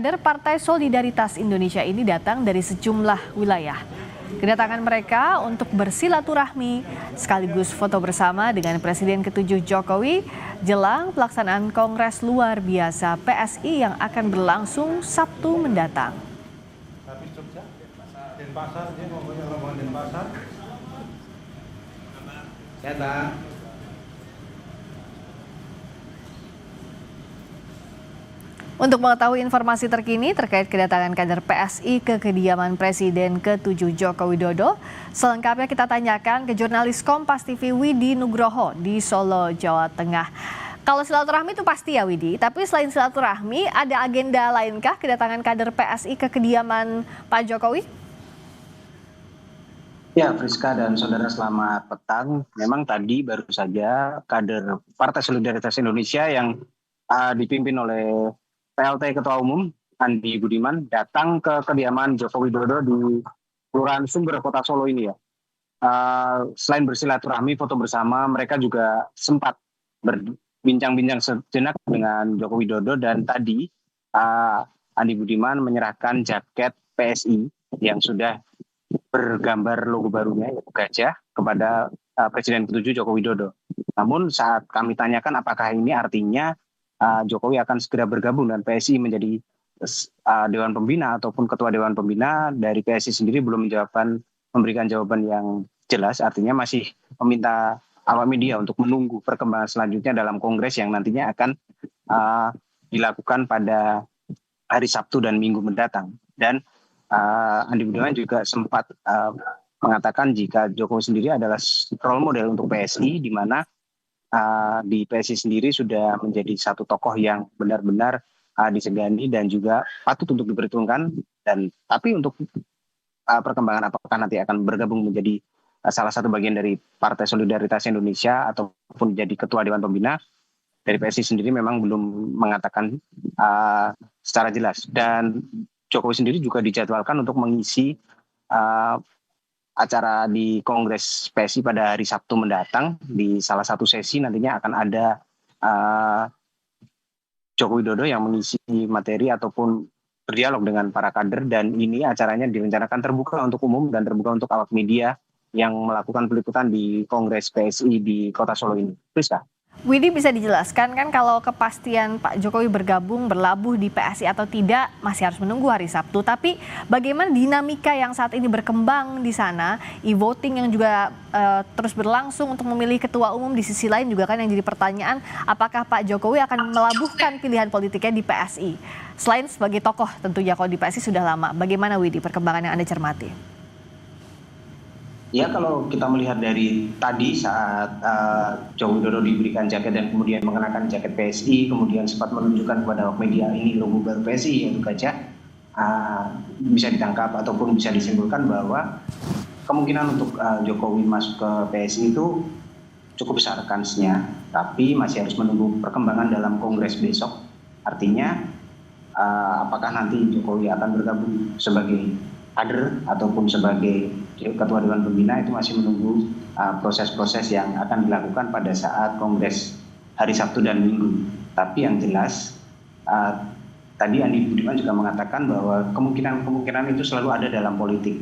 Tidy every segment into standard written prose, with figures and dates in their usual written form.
Kader Partai Solidaritas Indonesia ini datang dari sejumlah wilayah. Kedatangan mereka untuk bersilaturahmi sekaligus foto bersama dengan Presiden ke-7 Jokowi jelang pelaksanaan Kongres Luar Biasa PSI yang akan berlangsung Sabtu mendatang. Untuk mengetahui informasi terkini terkait kedatangan kader PSI ke kediaman Presiden ke-7 Joko Widodo, selengkapnya kita tanyakan ke jurnalis Kompas TV Widi Nugroho di Solo, Jawa Tengah. Kalau silaturahmi itu pasti ya Widi, tapi selain silaturahmi ada agenda lainkah kedatangan kader PSI ke kediaman Pak Jokowi? Ya, Friska dan saudara, selamat petang. Memang tadi baru saja kader Partai Solidaritas Indonesia yang dipimpin oleh PLT Ketua Umum Andi Budiman datang ke kediaman Joko Widodo di Kelurahan Sumber, Kota Solo ini ya. Selain bersilaturahmi, foto bersama, mereka juga sempat berbincang-bincang sejenak dengan Joko Widodo dan tadi Andi Budiman menyerahkan jaket PSI yang sudah bergambar logo barunya yaitu gajah kepada Presiden ke-7 Joko Widodo. Namun saat kami tanyakan apakah ini artinya Jokowi akan segera bergabung dan PSI menjadi Dewan Pembina ataupun Ketua Dewan Pembina, dari PSI sendiri belum memberikan jawaban yang jelas, artinya masih meminta awak media untuk menunggu perkembangan selanjutnya dalam kongres yang nantinya akan dilakukan pada hari Sabtu dan Minggu mendatang. Dan Andi Budiman juga sempat mengatakan jika Jokowi sendiri adalah role model untuk PSI, di mana di PSI sendiri sudah menjadi satu tokoh yang benar-benar disegani dan juga patut untuk diperhitungkan. Tapi untuk perkembangan apakah nanti akan bergabung menjadi salah satu bagian dari Partai Solidaritas Indonesia ataupun jadi Ketua Dewan Pembina, dari PSI sendiri memang belum mengatakan secara jelas. Dan Jokowi sendiri juga dijadwalkan untuk mengisi acara di Kongres PSI pada hari Sabtu mendatang. Di salah satu sesi nantinya akan ada Joko Widodo yang mengisi materi ataupun berdialog dengan para kader, dan ini acaranya direncanakan terbuka untuk umum dan terbuka untuk awak media yang melakukan peliputan di Kongres PSI di Kota Solo ini. Priska. Widi, bisa dijelaskan kan kalau kepastian Pak Jokowi berlabuh di PSI atau tidak masih harus menunggu hari Sabtu. Tapi bagaimana dinamika yang saat ini berkembang di sana, e-voting yang juga terus berlangsung untuk memilih ketua umum, di sisi lain juga kan yang jadi pertanyaan apakah Pak Jokowi akan melabuhkan pilihan politiknya di PSI. Selain sebagai tokoh tentunya kalau di PSI sudah lama, bagaimana Widi perkembangan yang Anda cermati? Ya, kalau kita melihat dari tadi saat Joko Widodo diberikan jaket dan kemudian mengenakan jaket PSI, kemudian sempat menunjukkan kepada awak media ini logo baru PSI yaitu gajah, bisa ditangkap ataupun bisa disimpulkan bahwa kemungkinan untuk Jokowi masuk ke PSI itu cukup besar kansnya, tapi masih harus menunggu perkembangan dalam kongres besok. Artinya apakah nanti Jokowi akan bergabung sebagai kader ataupun sebagai Ketua Dewan Pembina, itu masih menunggu proses-proses yang akan dilakukan pada saat Kongres hari Sabtu dan Minggu. Tapi yang jelas tadi Andi Budiman juga mengatakan bahwa kemungkinan itu selalu ada dalam politik.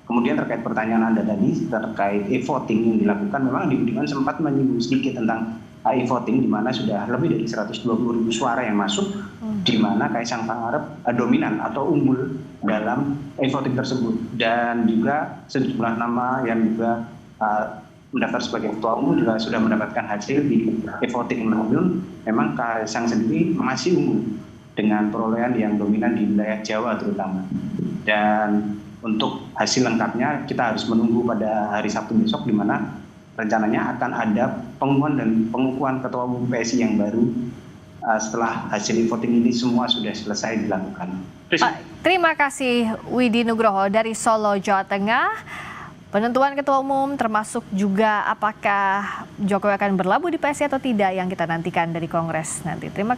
Kemudian terkait pertanyaan Anda tadi terkait e-voting yang dilakukan, memang Andi Budiman sempat menyinggung sedikit tentang e-voting, di mana sudah lebih dari 120.000 suara yang masuk, di mana Kaisang Pangarep dominan atau unggul dalam e-voting tersebut, dan juga sejumlah nama yang juga mendaftar sebagai ketua umum juga sudah mendapatkan hasil di e-voting. Namun memang Kaisang sendiri masih unggul dengan perolehan yang dominan di wilayah Jawa terutama. Dan untuk hasil lengkapnya kita harus menunggu pada hari Sabtu besok, di mana rencananya akan ada pengumuman dan pengukuhan ketua umum PSI yang baru setelah hasil voting ini semua sudah selesai dilakukan. Terima kasih Widi Nugroho dari Solo, Jawa Tengah. Penentuan ketua umum termasuk juga apakah Jokowi akan berlabuh di PSI atau tidak yang kita nantikan dari Kongres nanti. Terima kasih.